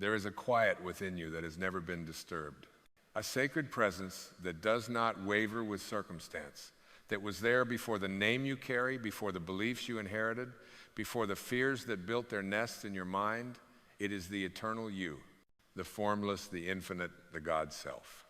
There is a quiet within you that has never been disturbed. A sacred presence that does not waver with circumstance, that was there before the name you carry, before the beliefs you inherited, before the fears that built their nests in your mind. It is the eternal you, the formless, the infinite, the God self.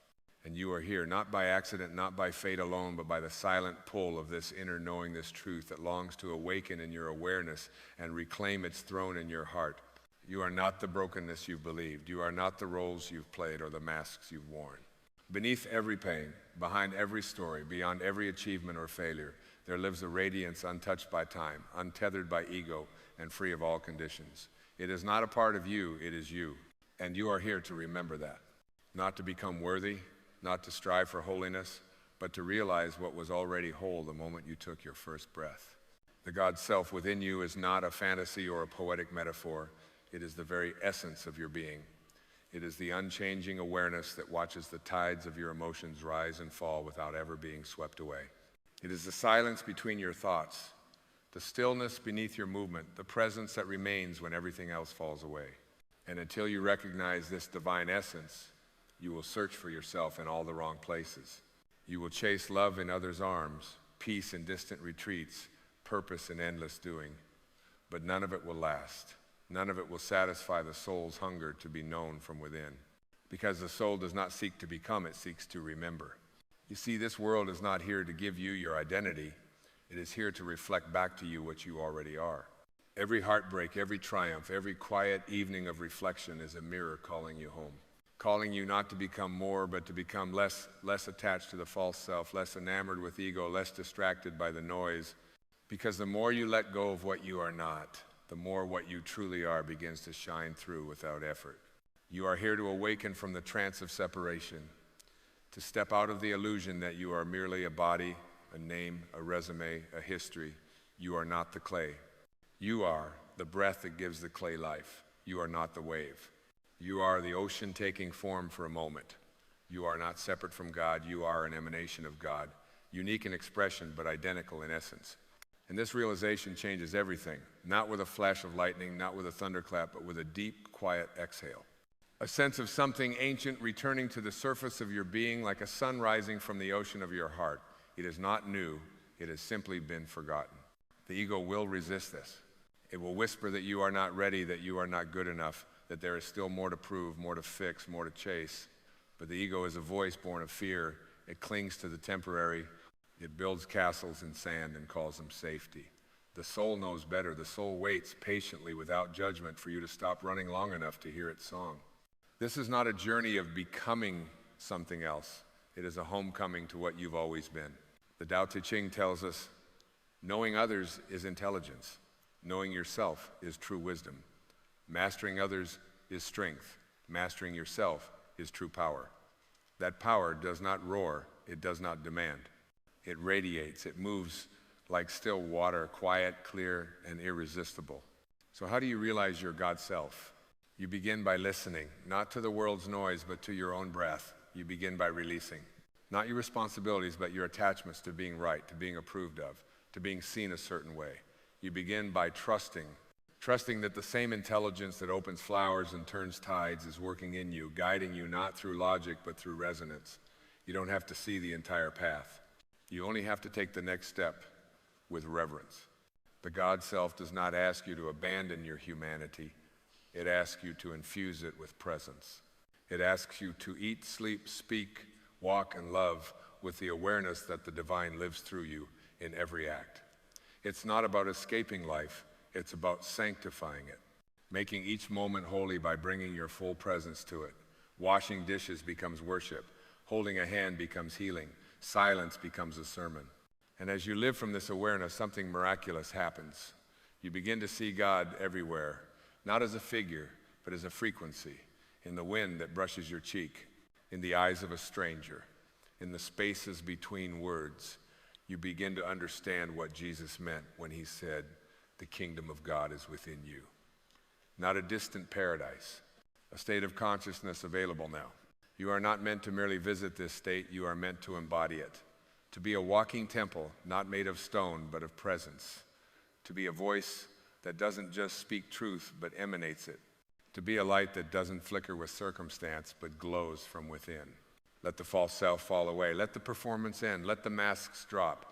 And you are here, not by accident, not by fate alone, but by the silent pull of this inner knowing, this truth that longs to awaken in your awareness and reclaim its throne in your heart. You are not the brokenness you've believed. You are not the roles you've played or the masks you've worn. Beneath every pain, behind every story, beyond every achievement or failure, there lives a radiance untouched by time, untethered by ego, and free of all conditions. It is not a part of you, it is you. And you are here to remember that. Not to become worthy, not to strive for holiness, but to realize what was already whole the moment you took your first breath. The God self within you is not a fantasy or a poetic metaphor. It is the very essence of your being. It is the unchanging awareness that watches the tides of your emotions rise and fall without ever being swept away. It is the silence between your thoughts, the stillness beneath your movement, the presence that remains when everything else falls away. And until you recognize this divine essence, you will search for yourself in all the wrong places. You will chase love in others' arms, peace in distant retreats, purpose in endless doing. But none of it will last. None of it will satisfy the soul's hunger to be known from within. Because the soul does not seek to become, it seeks to remember. You see, this world is not here to give you your identity. It is here to reflect back to you what you already are. Every heartbreak, every triumph, every quiet evening of reflection is a mirror calling you home. Calling you not to become more, but to become less attached to the false self, less enamored with ego, less distracted by the noise. Because the more you let go of what you are not, the more what you truly are begins to shine through without effort. You are here to awaken from the trance of separation, to step out of the illusion that you are merely a body, a name, a resume, a history. You are not the clay. You are the breath that gives the clay life. You are not the wave. You are the ocean taking form for a moment. You are not separate from God. You are an emanation of God, unique in expression but identical in essence. And this realization changes everything, not with a flash of lightning, not with a thunderclap, but with a deep, quiet exhale. A sense of something ancient returning to the surface of your being like a sun rising from the ocean of your heart. It is not new, it has simply been forgotten. The ego will resist this. It will whisper that you are not ready, that you are not good enough, that there is still more to prove, more to fix, more to chase. But the ego is a voice born of fear. It clings to the temporary. It builds castles in sand and calls them safety. The soul knows better. The soul waits patiently without judgment for you to stop running long enough to hear its song. This is not a journey of becoming something else. It is a homecoming to what you've always been. The Tao Te Ching tells us, knowing others is intelligence. Knowing yourself is true wisdom. Mastering others is strength. Mastering yourself is true power. That power does not roar. It does not demand. It radiates. It moves like still water, quiet, clear, and irresistible. So how do you realize your God self? You begin by listening, not to the world's noise, but to your own breath. You begin by releasing. Not your responsibilities, but your attachments to being right, to being approved of, to being seen a certain way. You begin by trusting that the same intelligence that opens flowers and turns tides is working in you, guiding you not through logic, but through resonance. You don't have to see the entire path. You only have to take the next step with reverence. The God self does not ask you to abandon your humanity. It asks you to infuse it with presence. It asks you to eat, sleep, speak, walk, and love with the awareness that the divine lives through you in every act. It's not about escaping life. It's about sanctifying it, making each moment holy by bringing your full presence to it. Washing dishes becomes worship. Holding a hand becomes healing. Silence becomes a sermon. And as you live from this awareness, something miraculous happens. You begin to see God everywhere, not as a figure, but as a frequency, in the wind that brushes your cheek, in the eyes of a stranger, in the spaces between words. You begin to understand what Jesus meant when he said, the kingdom of God is within you. Not a distant paradise, a state of consciousness available now. You are not meant to merely visit this state, you are meant to embody it. To be a walking temple, not made of stone, but of presence. To be a voice that doesn't just speak truth, but emanates it. to be a light that doesn't flicker with circumstance but glows from within. Let the false self fall away. Let the performance end. Let the masks drop.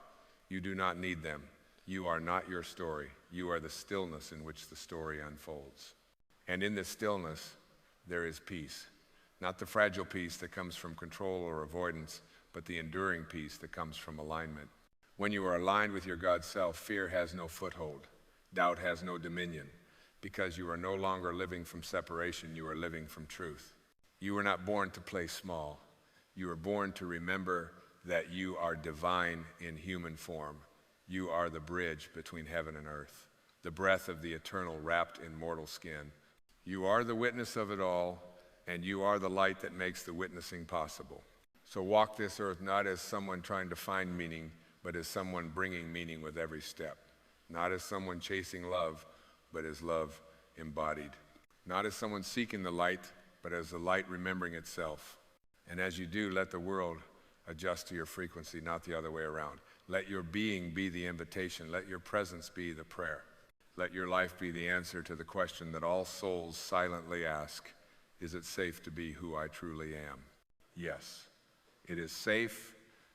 You do not need them. You are not your story. You are the stillness in which the story unfolds. And in this stillness, there is peace. Not the fragile peace that comes from control or avoidance, but the enduring peace that comes from alignment. When you are aligned with your God self, fear has no foothold. Doubt has no dominion. Because you are no longer living from separation, you are living from truth. You were not born to play small. You were born to remember that you are divine in human form. You are the bridge between heaven and earth, the breath of the eternal wrapped in mortal skin. You are the witness of it all, and you are the light that makes the witnessing possible. So walk this earth not as someone trying to find meaning, but as someone bringing meaning with every step. Not as someone chasing love, but as love embodied. Not as someone seeking the light, but as the light remembering itself. And as you do, let the world adjust to your frequency, not the other way around. Let your being be the invitation. Let your presence be the prayer. Let your life be the answer to the question that all souls silently ask, is it safe to be who I truly am? Yes. It is safe,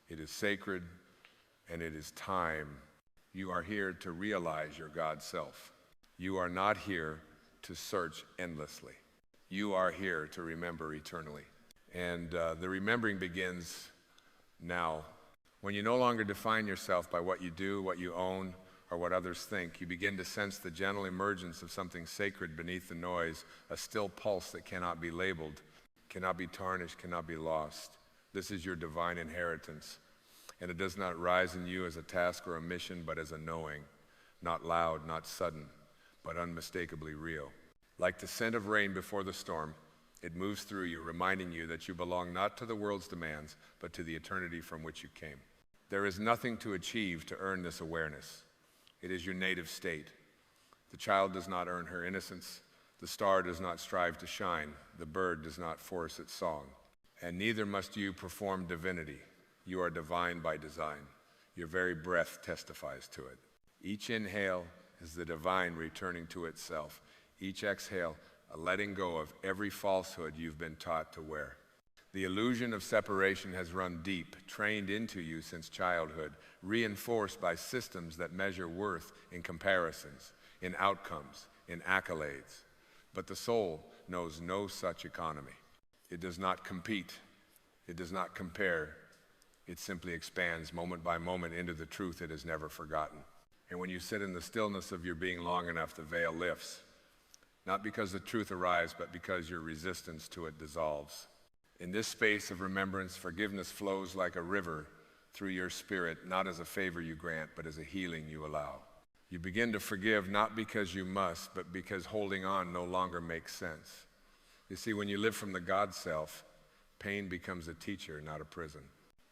it is sacred, and it is time. You are here to realize your God self. You are not here to search endlessly. You are here to remember eternally. And the remembering begins now. When you no longer define yourself by what you do, what you own, or what others think, you begin to sense the gentle emergence of something sacred beneath the noise, a still pulse that cannot be labeled, cannot be tarnished, cannot be lost. This is your divine inheritance. And it does not rise in you as a task or a mission, but as a knowing, not loud, not sudden, but unmistakably real. Like the scent of rain before the storm, it moves through you, reminding you that you belong not to the world's demands, but to the eternity from which you came. There is nothing to achieve to earn this awareness. It is your native state. The child does not earn her innocence. The star does not strive to shine. The bird does not force its song. And neither must you perform divinity. You are divine by design. Your very breath testifies to it. Each inhale is the divine returning to itself. Each exhale, a letting go of every falsehood you've been taught to wear. The illusion of separation has run deep, trained into you since childhood, reinforced by systems that measure worth in comparisons, in outcomes, in accolades. But the soul knows no such economy. It does not compete. It does not compare. It simply expands moment by moment into the truth it has never forgotten. And when you sit in the stillness of your being long enough, the veil lifts. Not because the truth arrives, but because your resistance to it dissolves. In this space of remembrance, forgiveness flows like a river through your spirit, not as a favor you grant, but as a healing you allow. You begin to forgive not because you must, but because holding on no longer makes sense. You see, when you live from the God self, pain becomes a teacher, not a prison.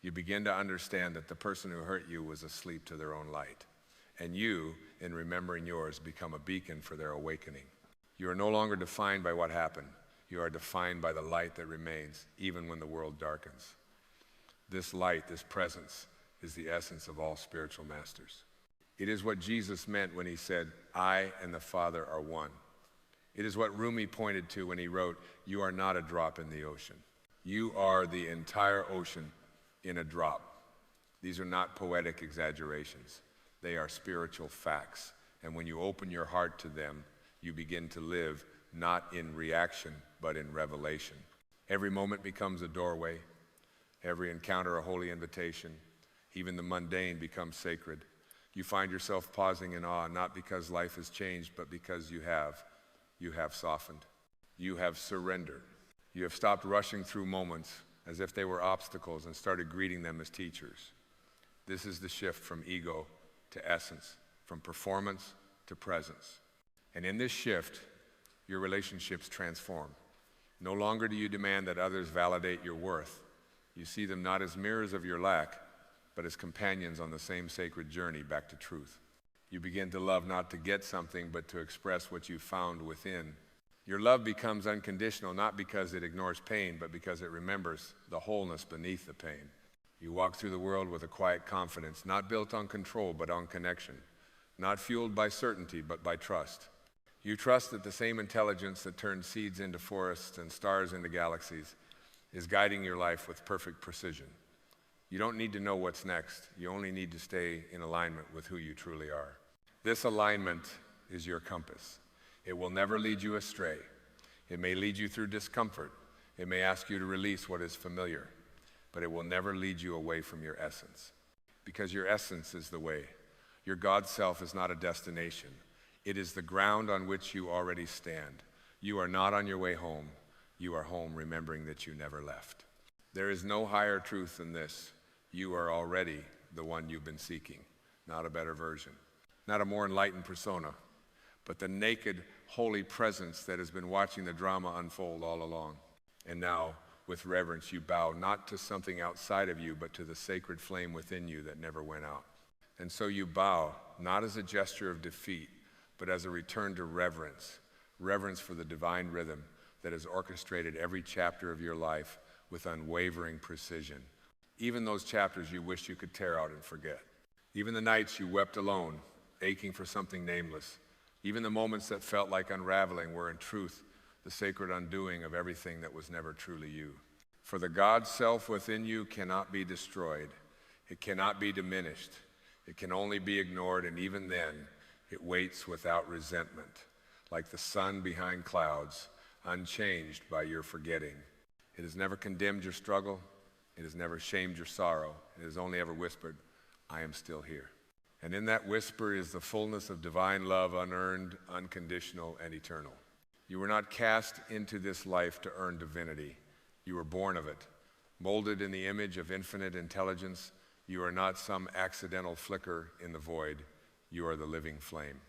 You begin to understand that the person who hurt you was asleep to their own light. And you, in remembering yours, become a beacon for their awakening. You are no longer defined by what happened. You are defined by the light that remains, even when the world darkens. This light, this presence, is the essence of all spiritual masters. It is what Jesus meant when he said, I and the Father are one. It is what Rumi pointed to when he wrote, you are not a drop in the ocean. You are the entire ocean in a drop. These are not poetic exaggerations. They are spiritual facts. And when you open your heart to them, you begin to live not in reaction, but in revelation. Every moment becomes a doorway. Every encounter a holy invitation. Even the mundane becomes sacred. You find yourself pausing in awe, not because life has changed, but because you have softened. You have surrendered. You have stopped rushing through moments as if they were obstacles and started greeting them as teachers. This is the shift from ego to essence, from performance to presence. And in this shift, your relationships transform. No longer do you demand that others validate your worth. You see them not as mirrors of your lack, but as companions on the same sacred journey back to truth. You begin to love not to get something, but to express what you found within. Your love becomes unconditional, not because it ignores pain, but because it remembers the wholeness beneath the pain. You walk through the world with a quiet confidence, not built on control, but on connection. Not fueled by certainty, but by trust. You trust that the same intelligence that turns seeds into forests and stars into galaxies is guiding your life with perfect precision. You don't need to know what's next. You only need to stay in alignment with who you truly are. This alignment is your compass. It will never lead you astray. It may lead you through discomfort. It may ask you to release what is familiar, but it will never lead you away from your essence, because your essence is the way. Your God self is not a destination. It is the ground on which you already stand. You are not on your way home. You are home, remembering that you never left. There is no higher truth than this. You are already the one you've been seeking, not a better version, not a more enlightened persona, but the naked, holy presence that has been watching the drama unfold all along. And now, with reverence, you bow not to something outside of you, but to the sacred flame within you that never went out. And so you bow, not as a gesture of defeat, but as a return to reverence, reverence for the divine rhythm that has orchestrated every chapter of your life with unwavering precision. Even those chapters you wish you could tear out and forget. Even the nights you wept alone, aching for something nameless. Even the moments that felt like unraveling were in truth the sacred undoing of everything that was never truly you. For the God self within you cannot be destroyed. It cannot be diminished. It can only be ignored, and even then, it waits without resentment, like the sun behind clouds, unchanged by your forgetting. It has never condemned your struggle. It has never shamed your sorrow. It has only ever whispered, I am still here. And in that whisper is the fullness of divine love, unearned, unconditional, and eternal. You were not cast into this life to earn divinity. You were born of it, molded in the image of infinite intelligence. You are not some accidental flicker in the void. You are the living flame.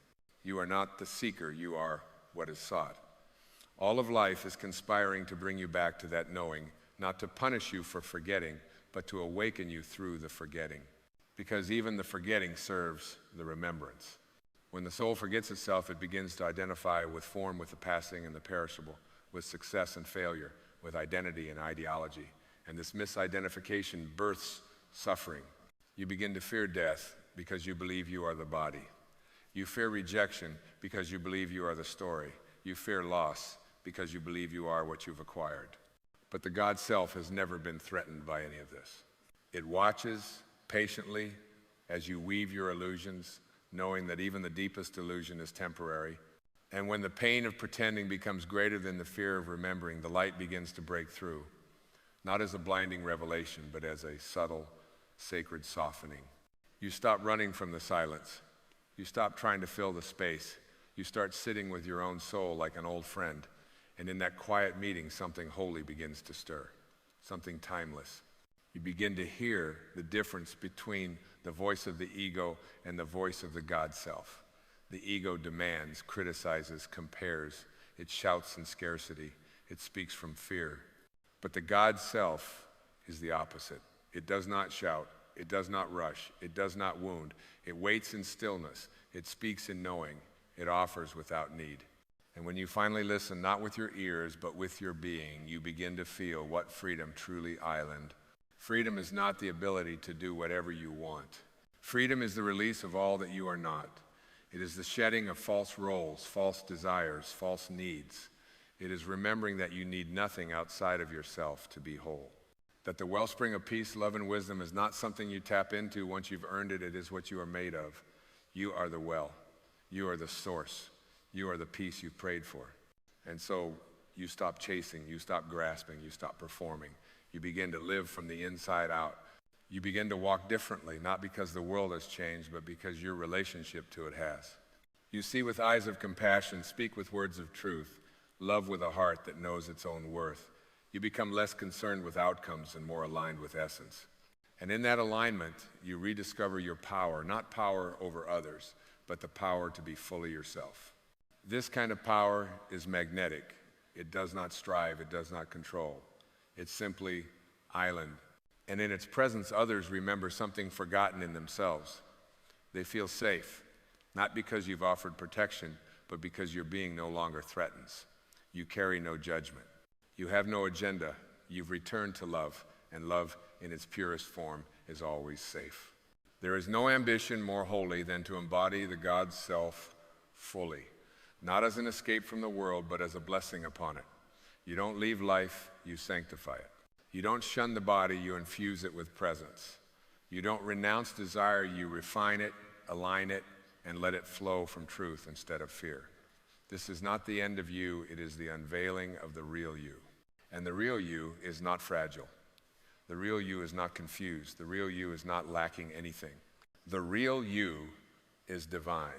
You are not the seeker. You are what is sought. All of life is conspiring to bring you back to that knowing, not to punish you for forgetting, but to awaken you through the forgetting. Because even the forgetting serves the remembrance. When the soul forgets itself, it begins to identify with form, with the passing and the perishable, with success and failure, with identity and ideology. And this misidentification births suffering. You begin to fear death because you believe you are the body. You fear rejection because you believe you are the story. You fear loss because you believe you are what you've acquired. But the God self has never been threatened by any of this. It watches patiently as you weave your illusions, knowing that even the deepest illusion is temporary. And when the pain of pretending becomes greater than the fear of remembering, the light begins to break through, not as a blinding revelation, but as a subtle, sacred softening. You stop running from the silence. You stop trying to fill the space. You start sitting with your own soul like an old friend. And in that quiet meeting, something holy begins to stir, something timeless. You begin to hear the difference between the voice of the ego and the voice of the God self. The ego demands, criticizes, compares. It shouts in scarcity. It speaks from fear. But the God self is the opposite. It does not shout. It does not rush. It does not wound. It waits in stillness. It speaks in knowing. It offers without need. And when you finally listen, not with your ears, but with your being, you begin to feel what freedom truly island. Freedom is not the ability to do whatever you want. Freedom is the release of all that you are not. It is the shedding of false roles, false desires, false needs. It is remembering that you need nothing outside of yourself to be whole. That the wellspring of peace, love, and wisdom is not something you tap into once you've earned it. It is what you are made of. You are the well. You are the source. You are the peace you've prayed for. And so you stop chasing, you stop grasping, you stop performing. You begin to live from the inside out. You begin to walk differently, not because the world has changed, but because your relationship to it has. You see with eyes of compassion, speak with words of truth, love with a heart that knows its own worth. You become less concerned with outcomes and more aligned with essence. And in that alignment, you rediscover your power, not power over others, but the power to be fully yourself. This kind of power is magnetic. It does not strive, it does not control. It's simply island. And in its presence, others remember something forgotten in themselves. They feel safe, not because you've offered protection, but because your being no longer threatens. You carry no judgment. You have no agenda. You've returned to love, and love in its purest form is always safe. There is no ambition more holy than to embody the God self fully. not as an escape from the world, but as a blessing upon it. You don't leave life, you sanctify it. You don't shun the body, you infuse it with presence. You don't renounce desire, you refine it, align it, and let it flow from truth instead of fear. This is not the end of you, it is the unveiling of the real you. And the real you is not fragile. The real you is not confused. The real you is not lacking anything. The real you is divine.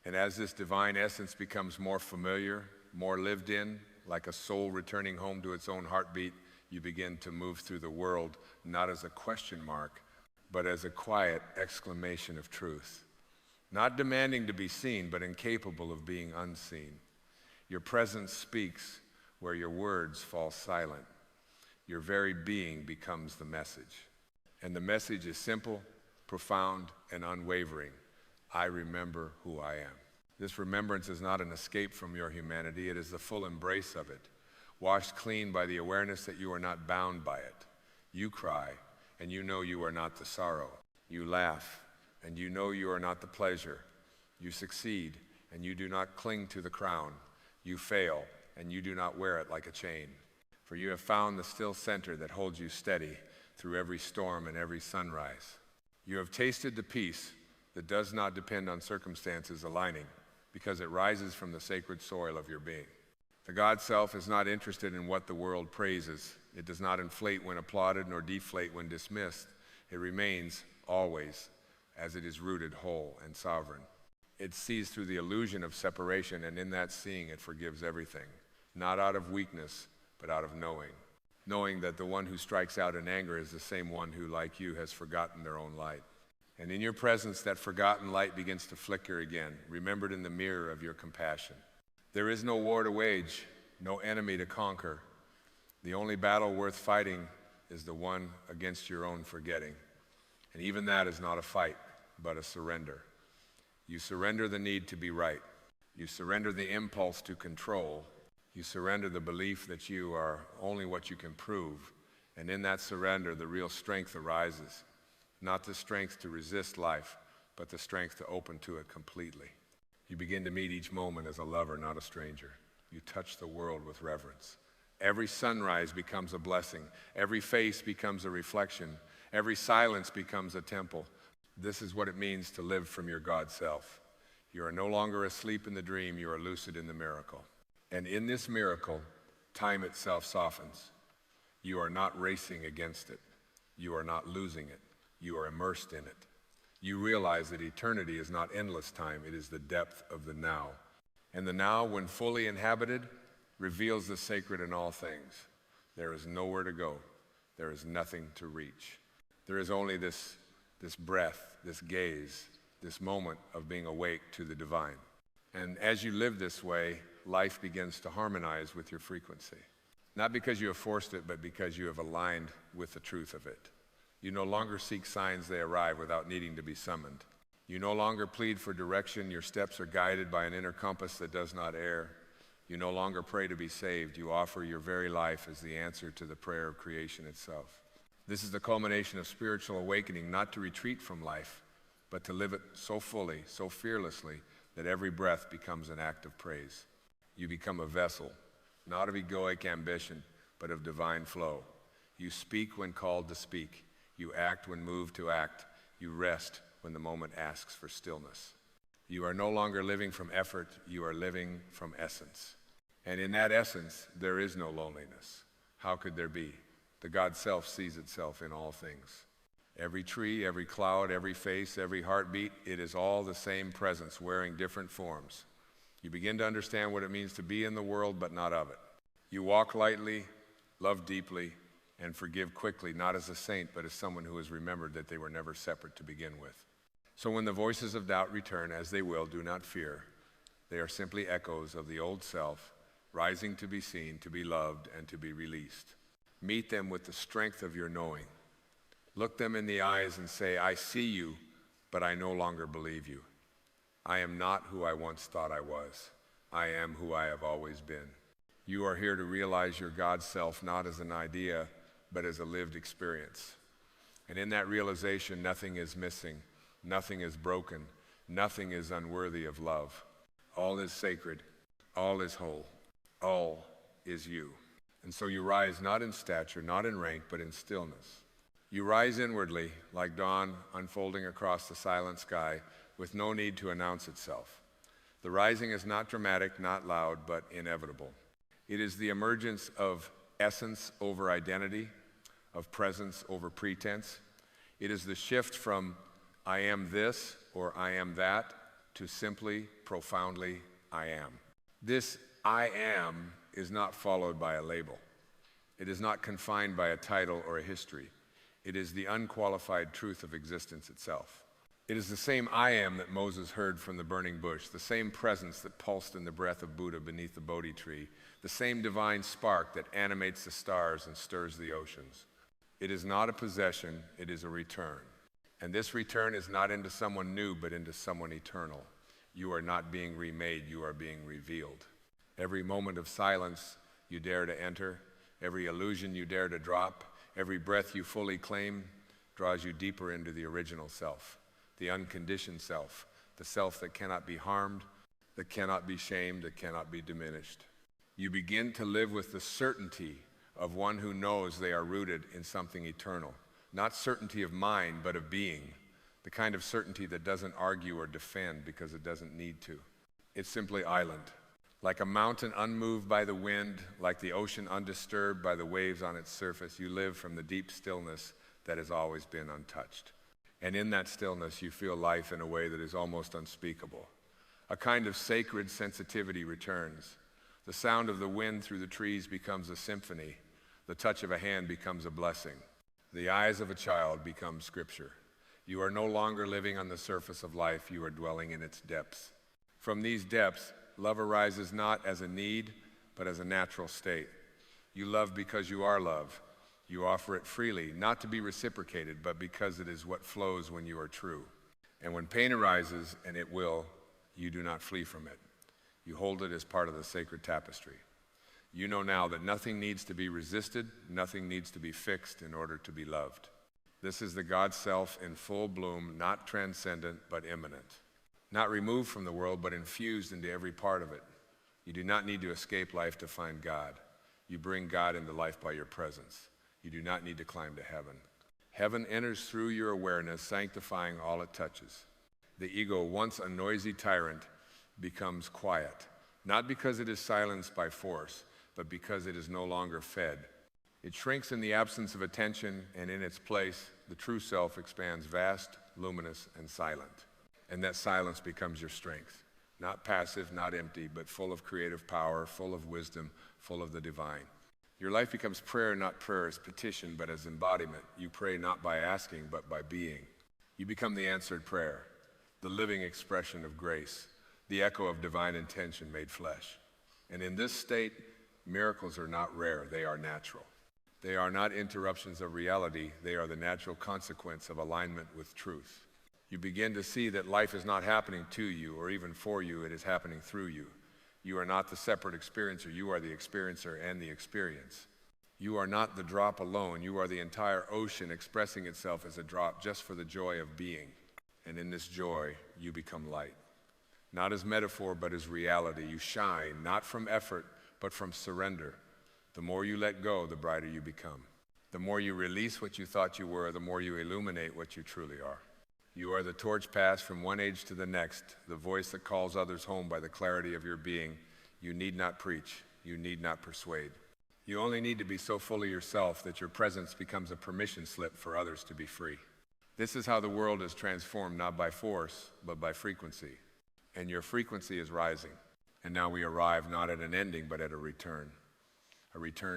And as this divine essence becomes more familiar, more lived in, like a soul returning home to its own heartbeat, you begin to move through the world not as a question mark, but as a quiet exclamation of truth. Not demanding to be seen, but incapable of being unseen. Your presence speaks where your words fall silent. Your very being becomes the message. And the message is simple, profound, and unwavering. I remember who I am. This remembrance is not an escape from your humanity. It is the full embrace of it, washed clean by the awareness that you are not bound by it. You cry, and you know you are not the sorrow. You laugh, and you know you are not the pleasure. You succeed, and you do not cling to the crown. You fail, and you do not wear it like a chain. For you have found the still center that holds you steady through every storm and every sunrise. You have tasted the peace that does not depend on circumstances aligning, because it rises from the sacred soil of your being. The God self is not interested in what the world praises. It does not inflate when applauded nor deflate when dismissed. It remains always as it is rooted whole and sovereign. It sees through the illusion of separation, and in that seeing it forgives everything, not out of weakness, but out of knowing. Knowing that the one who strikes out in anger is the same one who, like you, has forgotten their own light. And in your presence, that forgotten light begins to flicker again, remembered in the mirror of your compassion. There is no war to wage, no enemy to conquer. The only battle worth fighting is the one against your own forgetting. And even that is not a fight, but a surrender. You surrender the need to be right. You surrender the impulse to control. You surrender the belief that you are only what you can prove. And in that surrender, the real strength arises. Not the strength to resist life, but the strength to open to it completely. You begin to meet each moment as a lover, not a stranger. You touch the world with reverence. Every sunrise becomes a blessing. Every face becomes a reflection. Every silence becomes a temple. This is what it means to live from your God self. You are no longer asleep in the dream, you are lucid in the miracle. And in this miracle, time itself softens. You are not racing against it. You are not losing it. You are immersed in it. You realize that eternity is not endless time, it is the depth of the now. And the now, when fully inhabited, reveals the sacred in all things. There is nowhere to go. There is nothing to reach. There is only this breath, this gaze, this moment of being awake to the divine. And as you live this way, life begins to harmonize with your frequency. Not because you have forced it, but because you have aligned with the truth of it. You no longer seek signs, they arrive without needing to be summoned. You no longer plead for direction, your steps are guided by an inner compass that does not err. You no longer pray to be saved, you offer your very life as the answer to the prayer of creation itself. This is the culmination of spiritual awakening, not to retreat from life, but to live it so fully, so fearlessly, that every breath becomes an act of praise. You become a vessel, not of egoic ambition, but of divine flow. You speak when called to speak. You act when moved to act. You rest when the moment asks for stillness. You are no longer living from effort, you are living from essence. And in that essence, there is no loneliness. How could there be? The God self sees itself in all things. Every tree, every cloud, every face, every heartbeat, it is all the same presence wearing different forms. You begin to understand what it means to be in the world, but not of it. You walk lightly, love deeply, and forgive quickly, not as a saint, but as someone who has remembered that they were never separate to begin with. So when the voices of doubt return, as they will, do not fear. They are simply echoes of the old self, rising to be seen, to be loved, and to be released. Meet them with the strength of your knowing. Look them in the eyes and say, I see you, but I no longer believe you. I am not who I once thought I was. I am who I have always been. You are here to realize your God self not as an idea, but as a lived experience. And in that realization, nothing is missing, nothing is broken, nothing is unworthy of love. All is sacred, All is whole. All is you. And so you rise not in stature, not in rank, but in stillness. You rise inwardly like dawn unfolding across the silent sky with no need to announce itself. The rising is not dramatic, not loud, but inevitable. It is the emergence of essence over identity, of presence over pretense. It is the shift from I am this or I am that to simply, profoundly, I am. This I am is not followed by a label. It is not confined by a title or a history. It is the unqualified truth of existence itself. It is the same I am that Moses heard from the burning bush, the same presence that pulsed in the breath of Buddha beneath the Bodhi tree, the same divine spark that animates the stars and stirs the oceans. It is not a possession, it is a return. And this return is not into someone new, but into someone eternal. You are not being remade, you are being revealed. Every moment of silence you dare to enter, every illusion you dare to drop, every breath you fully claim draws you deeper into the original self, the unconditioned self, the self that cannot be harmed, that cannot be shamed, that cannot be diminished. You begin to live with the certainty of one who knows they are rooted in something eternal. Not certainty of mind, but of being. The kind of certainty that doesn't argue or defend because it doesn't need to. It's simply island. Like a mountain unmoved by the wind, like the ocean undisturbed by the waves on its surface, you live from the deep stillness that has always been untouched. And in that stillness, you feel life in a way that is almost unspeakable. A kind of sacred sensitivity returns. The sound of the wind through the trees becomes a symphony. The touch of a hand becomes a blessing. The eyes of a child become scripture. You are no longer living on the surface of life, you are dwelling in its depths. From these depths, love arises not as a need, but as a natural state. You love because you are love. You offer it freely, not to be reciprocated, but because it is what flows when you are true. And when pain arises, and it will, you do not flee from it. You hold it as part of the sacred tapestry. You know now that nothing needs to be resisted, nothing needs to be fixed in order to be loved. This is the God self in full bloom, not transcendent, but immanent. Not removed from the world, but infused into every part of it. You do not need to escape life to find God. You bring God into life by your presence. You do not need to climb to heaven. Heaven enters through your awareness, sanctifying all it touches. The ego, once a noisy tyrant, becomes quiet, not because it is silenced by force, but because it is no longer fed. It shrinks in the absence of attention, and in its place, the true self expands vast, luminous, and silent. And that silence becomes your strength. Not passive, not empty, but full of creative power, full of wisdom, full of the divine. Your life becomes prayer, not prayer as petition, but as embodiment. You pray not by asking, but by being. You become the answered prayer, the living expression of grace, the echo of divine intention made flesh. And in this state, miracles are not rare, they are natural. They are not interruptions of reality, they are the natural consequence of alignment with truth. You begin to see that life is not happening to you or even for you, it is happening through you. You are not the separate experiencer, you are the experiencer and the experience. You are not the drop alone, you are the entire ocean expressing itself as a drop just for the joy of being. And in this joy, you become light. Not as metaphor, but as reality. You shine, not from effort, but from surrender. The more you let go, the brighter you become. The more you release what you thought you were, the more you illuminate what you truly are. You are the torch passed from one age to the next, the voice that calls others home by the clarity of your being. You need not preach. You need not persuade. You only need to be so full of yourself that your presence becomes a permission slip for others to be free. This is how the world is transformed, not by force, but by frequency. And your frequency is rising. And now we arrive not at an ending, but at a return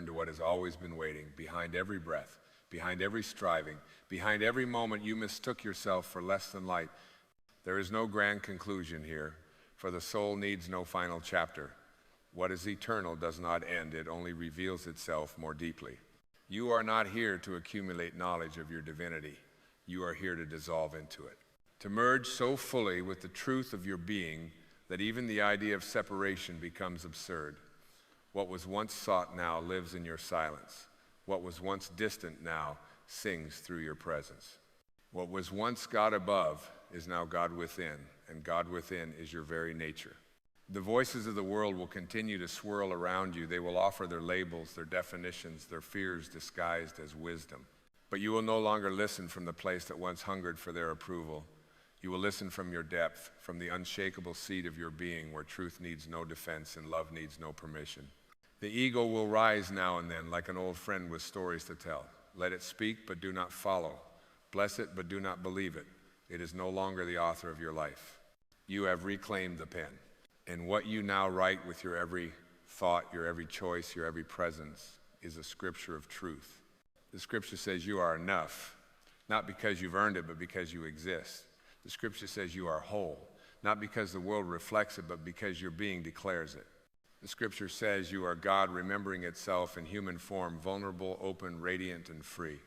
to what has always been waiting, behind every breath, behind every striving, behind every moment you mistook yourself for less than light. There is no grand conclusion here, for the soul needs no final chapter. What is eternal does not end, it only reveals itself more deeply. You are not here to accumulate knowledge of your divinity. You are here to dissolve into it, to merge so fully with the truth of your being that even the idea of separation becomes absurd. What was once sought now lives in your silence. What was once distant now sings through your presence. What was once God above is now God within, and God within is your very nature. The voices of the world will continue to swirl around you. They will offer their labels, their definitions, their fears disguised as wisdom. But you will no longer listen from the place that once hungered for their approval. You will listen from your depth, from the unshakable seat of your being, where truth needs no defense and love needs no permission. The ego will rise now and then like an old friend with stories to tell. Let it speak, but do not follow. Bless it, but do not believe it. It is no longer the author of your life. You have reclaimed the pen. And what you now write with your every thought, your every choice, your every presence is a scripture of truth. The scripture says you are enough, not because you've earned it, but because you exist. The scripture says you are whole, not because the world reflects it, but because your being declares it. The scripture says you are God remembering itself in human form, vulnerable, open, radiant, and free.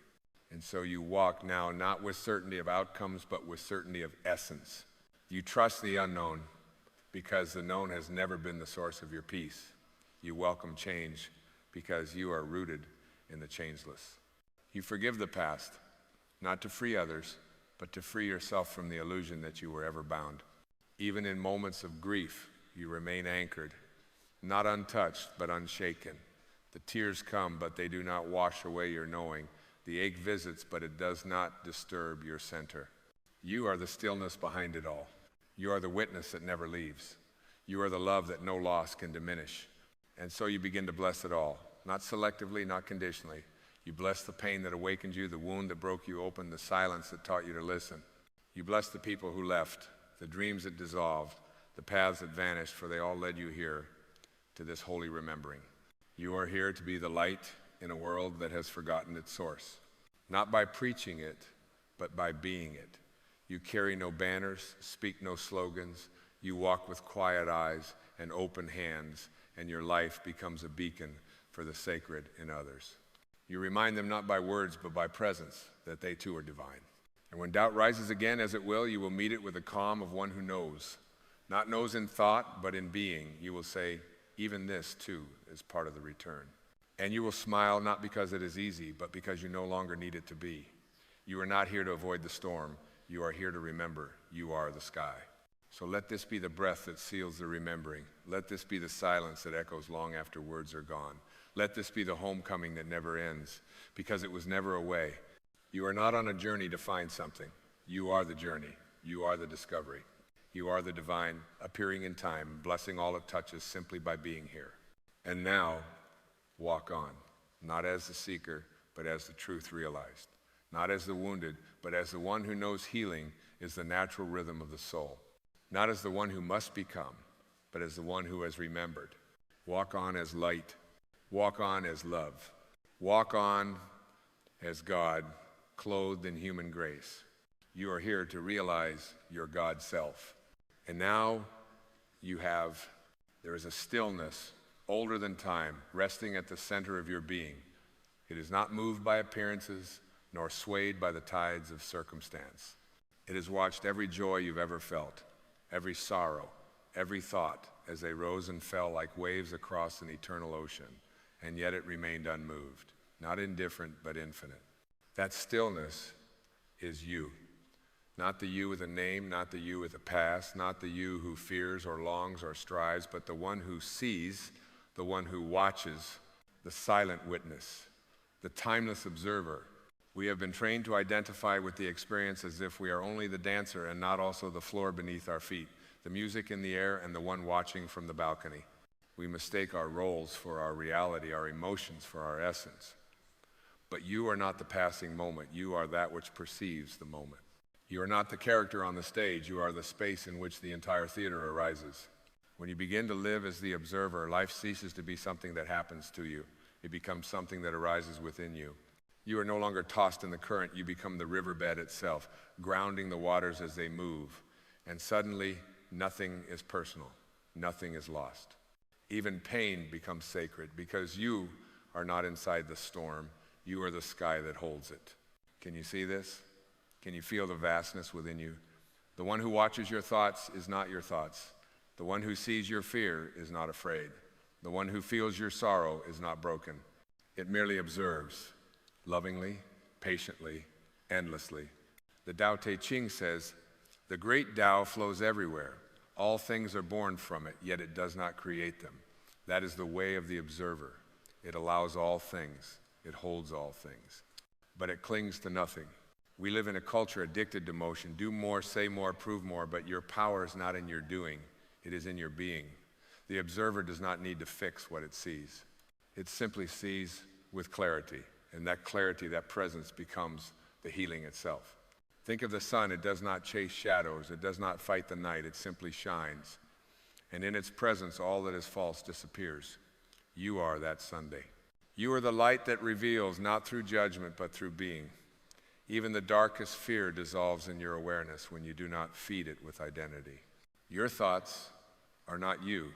And so you walk now not with certainty of outcomes, but with certainty of essence. You trust the unknown because the known has never been the source of your peace. You welcome change because you are rooted in the changeless. You forgive the past, not to free others, but to free yourself from the illusion that you were ever bound. Even in moments of grief, you remain anchored, not untouched, but unshaken. The tears come, but they do not wash away your knowing. The ache visits, but it does not disturb your center. You are the stillness behind it all. You are the witness that never leaves. You are the love that no loss can diminish. And so you begin to bless it all, not selectively, not conditionally. You bless the pain that awakened you, the wound that broke you open, the silence that taught you to listen. You bless the people who left, the dreams that dissolved, the paths that vanished, for they all led you here to this holy remembering. You are here to be the light in a world that has forgotten its source, not by preaching it, but by being it. You carry no banners, speak no slogans. You walk with quiet eyes and open hands, and your life becomes a beacon for the sacred in others. You remind them not by words, but by presence, that they too are divine. And when doubt rises again, as it will, you will meet it with the calm of one who knows. Not knows in thought, but in being. You will say, even this too is part of the return. And you will smile not because it is easy, but because you no longer need it to be. You are not here to avoid the storm. You are here to remember. You are the sky. So let this be the breath that seals the remembering. Let this be the silence that echoes long after words are gone. Let this be the homecoming that never ends, because it was never away. You are not on a journey to find something. You are the journey. You are the discovery. You are the divine appearing in time, blessing all it touches simply by being here. And now, walk on, not as the seeker, but as the truth realized. Not as the wounded, but as the one who knows healing is the natural rhythm of the soul. Not as the one who must become, but as the one who has remembered. Walk on as light. Walk on as love. Walk on as God, clothed in human grace. You are here to realize your God self. And now there is a stillness older than time, resting at the center of your being. It is not moved by appearances, nor swayed by the tides of circumstance. It has watched every joy you've ever felt, every sorrow, every thought, as they rose and fell like waves across an eternal ocean. And yet it remained unmoved, not indifferent, but infinite. That stillness is you. Not the you with a name, not the you with a past, not the you who fears or longs or strives, but the one who sees, the one who watches, the silent witness, the timeless observer. We have been trained to identify with the experience as if we are only the dancer and not also the floor beneath our feet, the music in the air and the one watching from the balcony. We mistake our roles for our reality, our emotions for our essence. But you are not the passing moment. You are that which perceives the moment. You are not the character on the stage. You are the space in which the entire theater arises. When you begin to live as the observer, life ceases to be something that happens to you. It becomes something that arises within you. You are no longer tossed in the current. You become the riverbed itself, grounding the waters as they move. And suddenly, nothing is personal. Nothing is lost. Even pain becomes sacred because you are not inside the storm. You are the sky that holds it. Can you see this? Can you feel the vastness within you? The one who watches your thoughts is not your thoughts. The one who sees your fear is not afraid. The one who feels your sorrow is not broken. It merely observes, lovingly, patiently, endlessly. The Tao Te Ching says, the great Tao flows everywhere. All things are born from it, yet it does not create them. That is the way of the observer. It allows all things. It holds all things. But it clings to nothing. We live in a culture addicted to motion. Do more, say more, prove more, but your power is not in your doing. It is in your being. The observer does not need to fix what it sees. It simply sees with clarity, and that clarity, that presence becomes the healing itself. Think of the sun. It does not chase shadows. It does not fight the night. It simply shines. And in its presence, all that is false disappears. You are that Sunday. You are the light that reveals, not through judgment, but through being. Even the darkest fear dissolves in your awareness when you do not feed it with identity. Your thoughts are not you.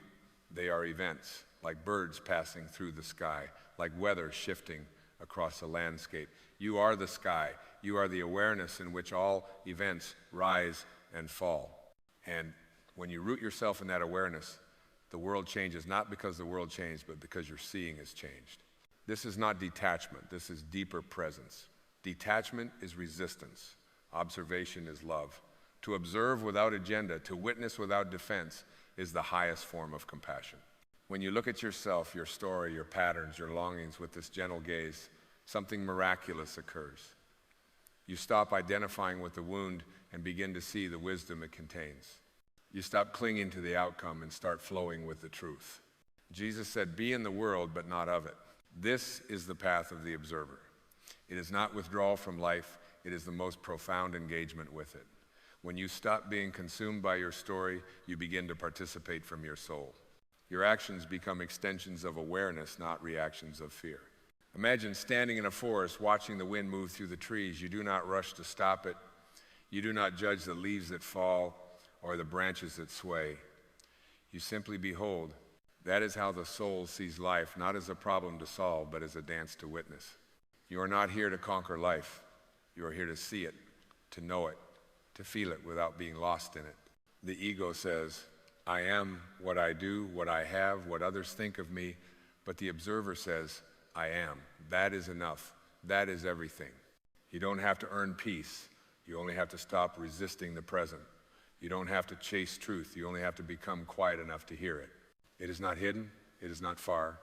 They are events, like birds passing through the sky, like weather shifting across a landscape. You are the sky. You are the awareness in which all events rise and fall. And when you root yourself in that awareness, the world changes, not because the world changed, but because your seeing has changed. This is not detachment. This is deeper presence. Detachment is resistance. Observation is love. To observe without agenda, to witness without defense, is the highest form of compassion. When you look at yourself, your story, your patterns, your longings with this gentle gaze, something miraculous occurs. You stop identifying with the wound and begin to see the wisdom it contains. You stop clinging to the outcome and start flowing with the truth. Jesus said, "Be in the world, but not of it." This is the path of the observer. It is not withdrawal from life. It is the most profound engagement with it. When you stop being consumed by your story, you begin to participate from your soul. Your actions become extensions of awareness, not reactions of fear. Imagine standing in a forest, watching the wind move through the trees. You do not rush to stop it. You do not judge the leaves that fall or the branches that sway. You simply behold. That is how the soul sees life, not as a problem to solve, but as a dance to witness. You are not here to conquer life. You are here to see it, to know it, to feel it without being lost in it. The ego says, "I am what I do, what I have, what others think of me," but the observer says, "I am." That is enough. That is everything. You don't have to earn peace. You only have to stop resisting the present. You don't have to chase truth. You only have to become quiet enough to hear it. It is not hidden. It is not far.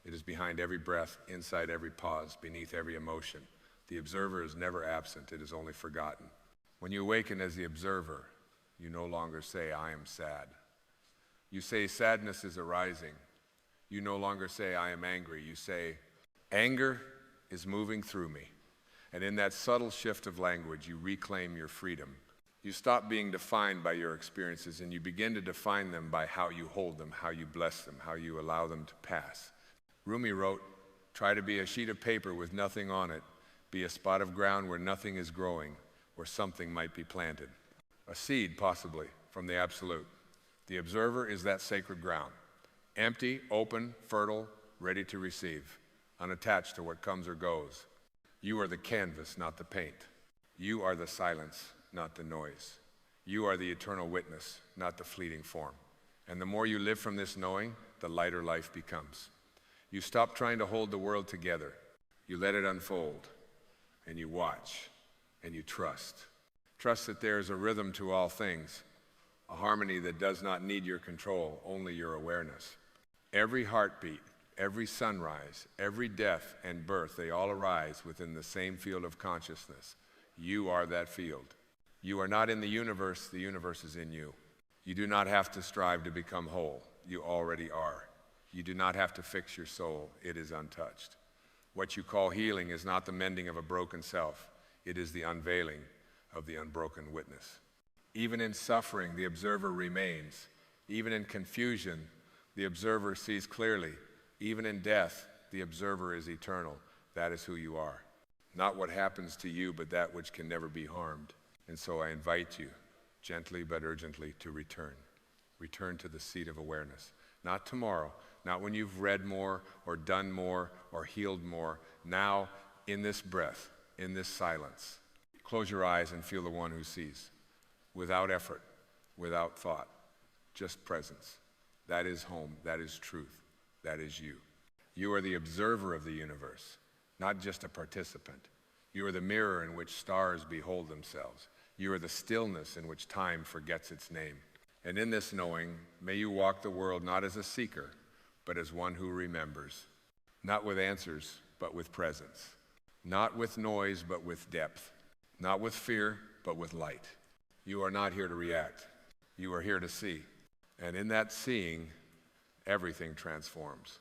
It is behind every breath, inside every pause, beneath every emotion. The observer is never absent. It is only forgotten. When you awaken as the observer, you no longer say, "I am sad." You say, "Sadness is arising." You no longer say, "I am angry." You say, "Anger is moving through me." And in that subtle shift of language, you reclaim your freedom. You stop being defined by your experiences and you begin to define them by how you hold them, how you bless them, how you allow them to pass. Rumi wrote, "Try to be a sheet of paper with nothing on it. Be a spot of ground where nothing is growing, where something might be planted." A seed, possibly, from the absolute. The observer is that sacred ground. Empty, open, fertile, ready to receive, unattached to what comes or goes. You are the canvas, not the paint. You are the silence, not the noise. You are the eternal witness, not the fleeting form. And the more you live from this knowing, the lighter life becomes. You stop trying to hold the world together. You let it unfold, and you watch, and you trust. Trust that there is a rhythm to all things, a harmony that does not need your control, only your awareness. Every heartbeat, every sunrise, every death and birth, they all arise within the same field of consciousness. You are that field. You are not in the universe is in you. You do not have to strive to become whole. You already are. You do not have to fix your soul. It is untouched. What you call healing is not the mending of a broken self. It is the unveiling of the unbroken witness. Even in suffering, the observer remains. Even in confusion, the observer sees clearly. Even in death, the observer is eternal. That is who you are. Not what happens to you, but that which can never be harmed. And so I invite you, gently but urgently, to return. Return to the seat of awareness. Not tomorrow, not when you've read more or done more or healed more. Now, in this breath, in this silence, close your eyes and feel the one who sees. Without effort, without thought, just presence. That is home, that is truth, that is you. You are the observer of the universe, not just a participant. You are the mirror in which stars behold themselves. You are the stillness in which time forgets its name. And in this knowing, may you walk the world not as a seeker, but as one who remembers, not with answers, but with presence, not with noise, but with depth, not with fear, but with light. You are not here to react. You are here to see. And in that seeing, everything transforms.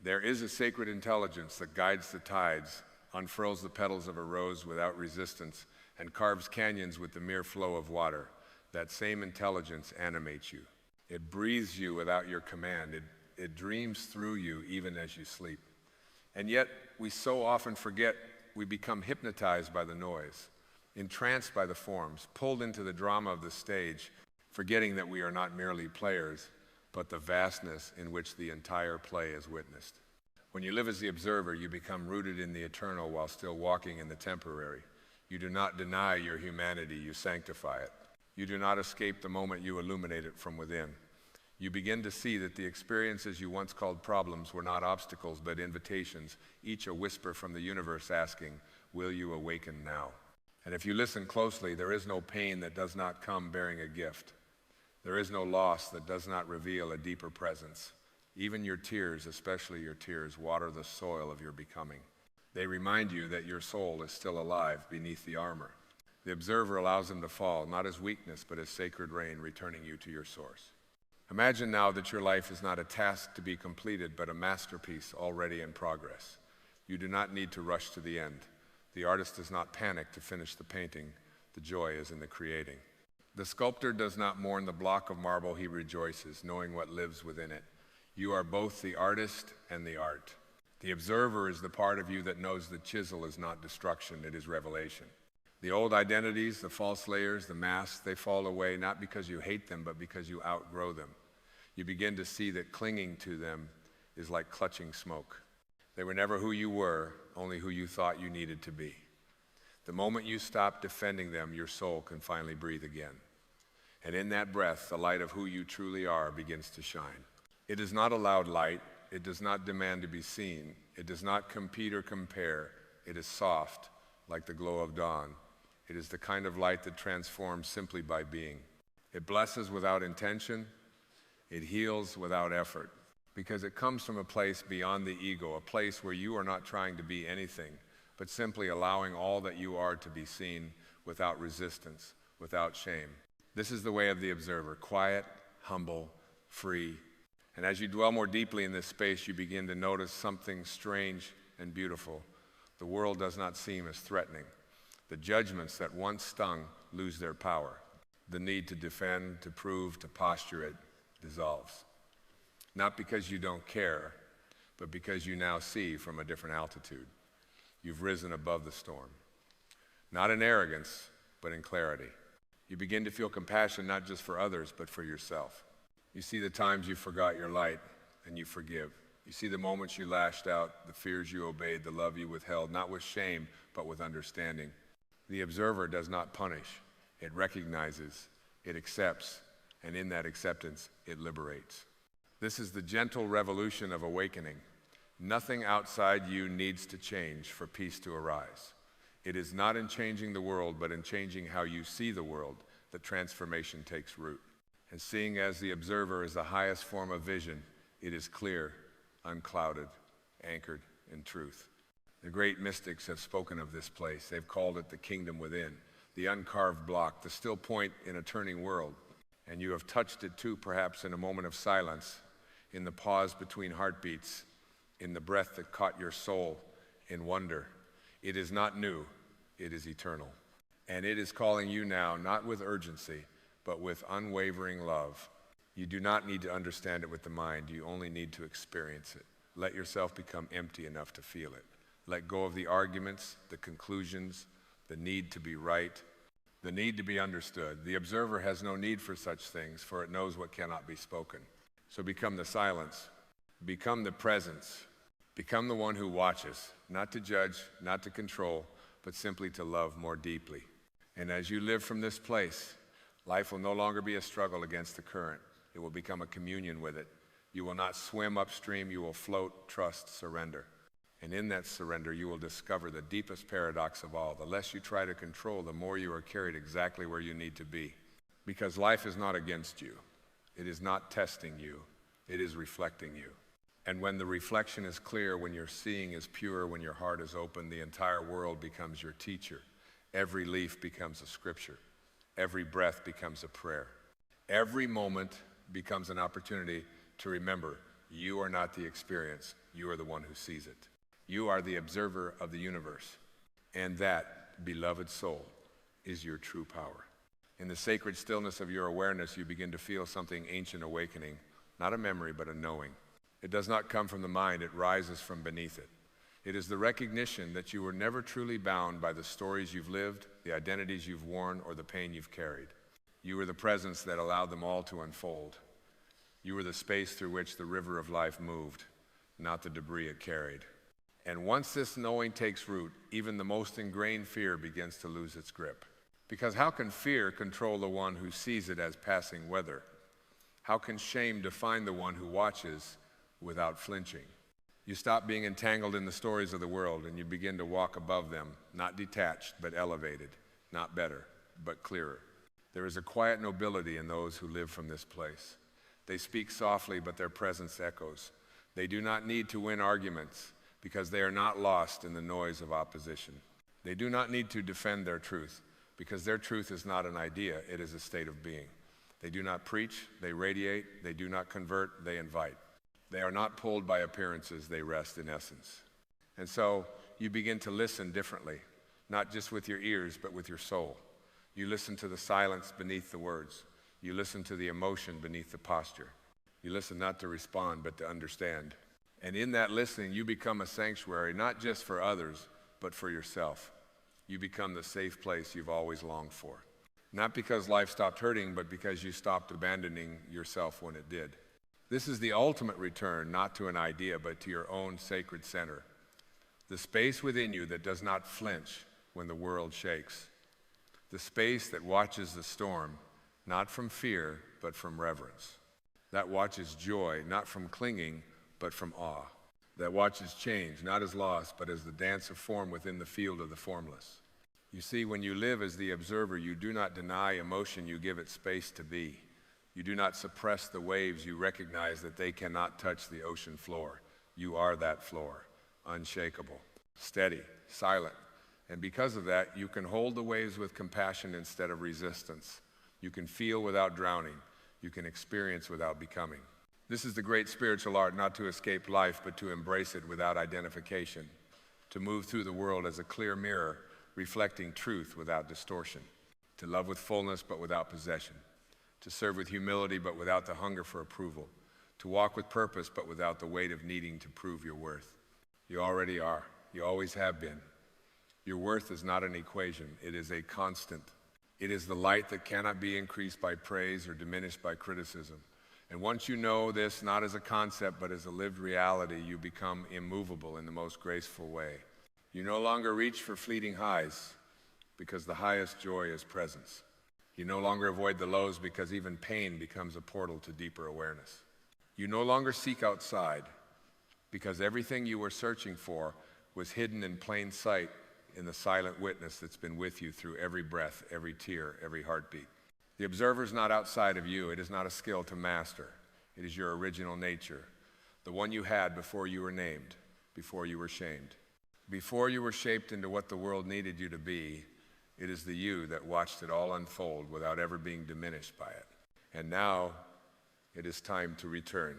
There is a sacred intelligence that guides the tides, unfurls the petals of a rose without resistance, and carves canyons with the mere flow of water. That same intelligence animates you. It breathes you without your command. It dreams through you even as you sleep. And yet, we so often forget we become hypnotized by the noise, entranced by the forms, pulled into the drama of the stage, forgetting that we are not merely players, but the vastness in which the entire play is witnessed. When you live as the observer, you become rooted in the eternal while still walking in the temporary. You do not deny your humanity, you sanctify it. You do not escape the moment you illuminate it from within. You begin to see that the experiences you once called problems were not obstacles, but invitations, each a whisper from the universe asking, will you awaken now? And if you listen closely, there is no pain that does not come bearing a gift. There is no loss that does not reveal a deeper presence. Even your tears, especially your tears, water the soil of your becoming. They remind you that your soul is still alive beneath the armor. The observer allows them to fall, not as weakness, but as sacred rain, returning you to your source. Imagine now that your life is not a task to be completed, but a masterpiece already in progress. You do not need to rush to the end. The artist does not panic to finish the painting. The joy is in the creating. The sculptor does not mourn the block of marble, he rejoices, knowing what lives within it. You are both the artist and the art. The observer is the part of you that knows the chisel is not destruction, it is revelation. The old identities, the false layers, the masks, they fall away not because you hate them, but because you outgrow them. You begin to see that clinging to them is like clutching smoke. They were never who you were, only who you thought you needed to be. The moment you stop defending them, your soul can finally breathe again. And in that breath, the light of who you truly are begins to shine. It is not a loud light. It does not demand to be seen. It does not compete or compare. It is soft, like the glow of dawn. It is the kind of light that transforms simply by being. It blesses without intention. It heals without effort, because it comes from a place beyond the ego, a place where you are not trying to be anything, but simply allowing all that you are to be seen without resistance, without shame. This is the way of the observer, quiet, humble, free. And as you dwell more deeply in this space, you begin to notice something strange and beautiful. The world does not seem as threatening. The judgments that once stung lose their power. The need to defend, to prove, to posture it dissolves. Not because you don't care, but because you now see from a different altitude. You've risen above the storm. Not in arrogance, but in clarity. You begin to feel compassion not just for others, but for yourself. You see the times you forgot your light, and you forgive. You see the moments you lashed out, the fears you obeyed, the love you withheld, not with shame, but with understanding. The observer does not punish. It recognizes, it accepts, and in that acceptance, it liberates. This is the gentle revolution of awakening. Nothing outside you needs to change for peace to arise. It is not in changing the world, but in changing how you see the world that transformation takes root. And seeing as the observer is the highest form of vision, it is clear, unclouded, anchored in truth. The great mystics have spoken of this place. They've called it the kingdom within, the uncarved block, the still point in a turning world. And you have touched it too, perhaps in a moment of silence, in the pause between heartbeats, in the breath that caught your soul in wonder. It is not new, it is eternal. And it is calling you now, not with urgency, but with unwavering love. You do not need to understand it with the mind, you only need to experience it. Let yourself become empty enough to feel it. Let go of the arguments, the conclusions, the need to be right, the need to be understood. The observer has no need for such things, for it knows what cannot be spoken. So become the silence, become the presence, become the one who watches, not to judge, not to control, but simply to love more deeply. And as you live from this place, life will no longer be a struggle against the current. It will become a communion with it. You will not swim upstream, you will float, trust, surrender. And in that surrender, you will discover the deepest paradox of all. The less you try to control, the more you are carried exactly where you need to be. Because life is not against you. It is not testing you, it is reflecting you. And when the reflection is clear, when your seeing is pure, when your heart is open, the entire world becomes your teacher. Every leaf becomes a scripture. Every breath becomes a prayer. Every moment becomes an opportunity to remember you are not the experience, you are the one who sees it. You are the observer of the universe. And that, beloved soul, is your true power. In the sacred stillness of your awareness, you begin to feel something ancient awakening, not a memory, but a knowing. It does not come from the mind, it rises from beneath it. It is the recognition that you were never truly bound by the stories you've lived, the identities you've worn, or the pain you've carried. You were the presence that allowed them all to unfold. You were the space through which the river of life moved, not the debris it carried. And once this knowing takes root, even the most ingrained fear begins to lose its grip. Because how can fear control the one who sees it as passing weather? How can shame define the one who watches without flinching? You stop being entangled in the stories of the world and you begin to walk above them, not detached, but elevated, not better, but clearer. There is a quiet nobility in those who live from this place. They speak softly, but their presence echoes. They do not need to win arguments because they are not lost in the noise of opposition. They do not need to defend their truth because their truth is not an idea, it is a state of being. They do not preach, they radiate. They do not convert, they invite. They are not pulled by appearances, they rest in essence. And so you begin to listen differently, not just with your ears, but with your soul. You listen to the silence beneath the words. You listen to the emotion beneath the posture. You listen not to respond, but to understand. And in that listening, you become a sanctuary, not just for others, but for yourself. You become the safe place you've always longed for. Not because life stopped hurting, but because you stopped abandoning yourself when it did. This is the ultimate return, not to an idea, but to your own sacred center. The space within you that does not flinch when the world shakes. The space that watches the storm, not from fear, but from reverence. That watches joy, not from clinging, but from awe. That watches change, not as loss, but as the dance of form within the field of the formless. You see, when you live as the observer, you do not deny emotion, you give it space to be. You do not suppress the waves, you recognize that they cannot touch the ocean floor. You are that floor, unshakable, steady, silent. And because of that, you can hold the waves with compassion instead of resistance. You can feel without drowning. You can experience without becoming. This is the great spiritual art, not to escape life, but to embrace it without identification. To move through the world as a clear mirror, reflecting truth without distortion. To love with fullness, but without possession. To serve with humility, but without the hunger for approval. To walk with purpose, but without the weight of needing to prove your worth. You already are. You always have been. Your worth is not an equation. It is a constant. It is the light that cannot be increased by praise or diminished by criticism. And once you know this, not as a concept, but as a lived reality, you become immovable in the most graceful way. You no longer reach for fleeting highs, because the highest joy is presence. You no longer avoid the lows, because even pain becomes a portal to deeper awareness. You no longer seek outside, because everything you were searching for was hidden in plain sight in the silent witness that's been with you through every breath, every tear, every heartbeat. The observer is not outside of you. It is not a skill to master. It is your original nature, the one you had before you were named, before you were shamed. Before you were shaped into what the world needed you to be, it is the you that watched it all unfold without ever being diminished by it. And now it is time to return.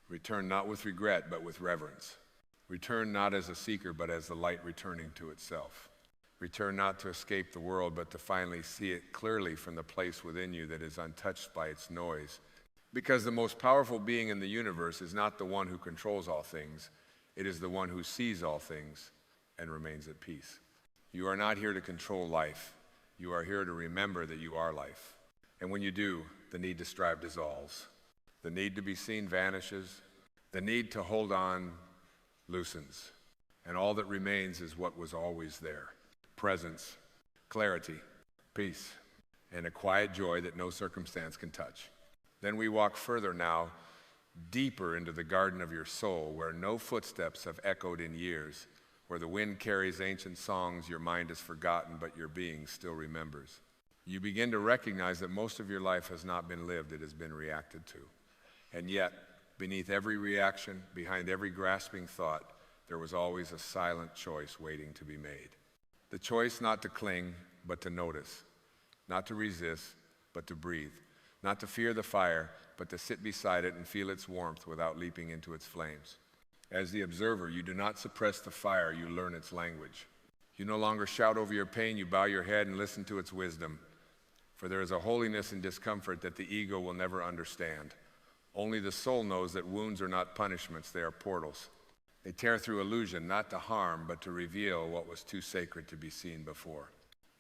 Return not with regret, but with reverence. Return not as a seeker, but as the light returning to itself. Return not to escape the world, but to finally see it clearly from the place within you that is untouched by its noise. Because the most powerful being in the universe is not the one who controls all things. It is the one who sees all things and remains at peace. You are not here to control life. You are here to remember that you are life. And when you do, the need to strive dissolves. The need to be seen vanishes. The need to hold on loosens. And all that remains is what was always there. Presence, clarity, peace, and a quiet joy that no circumstance can touch. Then we walk further now, deeper into the garden of your soul, where no footsteps have echoed in years, where the wind carries ancient songs your mind has forgotten, but your being still remembers. You begin to recognize that most of your life has not been lived, it has been reacted to. And yet, beneath every reaction, behind every grasping thought, there was always a silent choice waiting to be made. The choice not to cling, but to notice. Not to resist, but to breathe. Not to fear the fire, but to sit beside it and feel its warmth without leaping into its flames. As the observer, you do not suppress the fire, you learn its language. You no longer shout over your pain, you bow your head and listen to its wisdom. For there is a holiness in discomfort that the ego will never understand. Only the soul knows that wounds are not punishments, they are portals. They tear through illusion, not to harm, but to reveal what was too sacred to be seen before.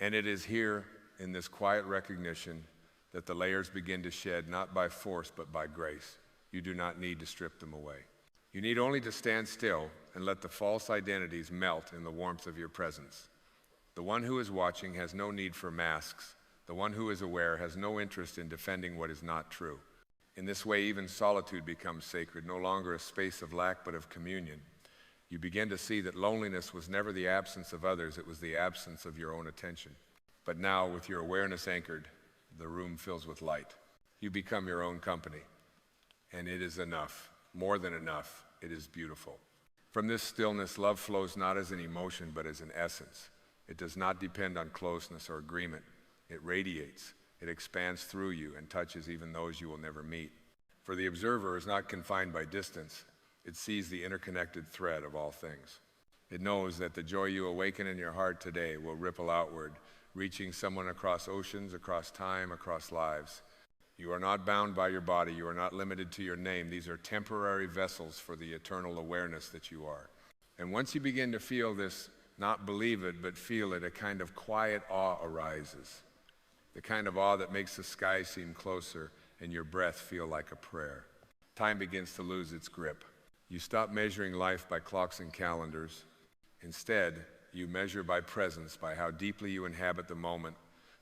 And it is here, in this quiet recognition, that the layers begin to shed, not by force, but by grace. You do not need to strip them away. You need only to stand still and let the false identities melt in the warmth of your presence. The one who is watching has no need for masks. The one who is aware has no interest in defending what is not true. In this way, even solitude becomes sacred, no longer a space of lack, but of communion. You begin to see that loneliness was never the absence of others, it was the absence of your own attention. But now, with your awareness anchored, the room fills with light. You become your own company, and it is enough, more than enough. It is beautiful. From this stillness, love flows not as an emotion, but as an essence. It does not depend on closeness or agreement. It radiates. It expands through you and touches even those you will never meet. For the observer is not confined by distance. It sees the interconnected thread of all things. It knows that the joy you awaken in your heart today will ripple outward, reaching someone across oceans, across time, across lives. You are not bound by your body. You are not limited to your name. These are temporary vessels for the eternal awareness that you are. And once you begin to feel this, not believe it, but feel it, a kind of quiet awe arises. The kind of awe that makes the sky seem closer and your breath feel like a prayer. Time begins to lose its grip. You stop measuring life by clocks and calendars. Instead, you measure by presence, by how deeply you inhabit the moment,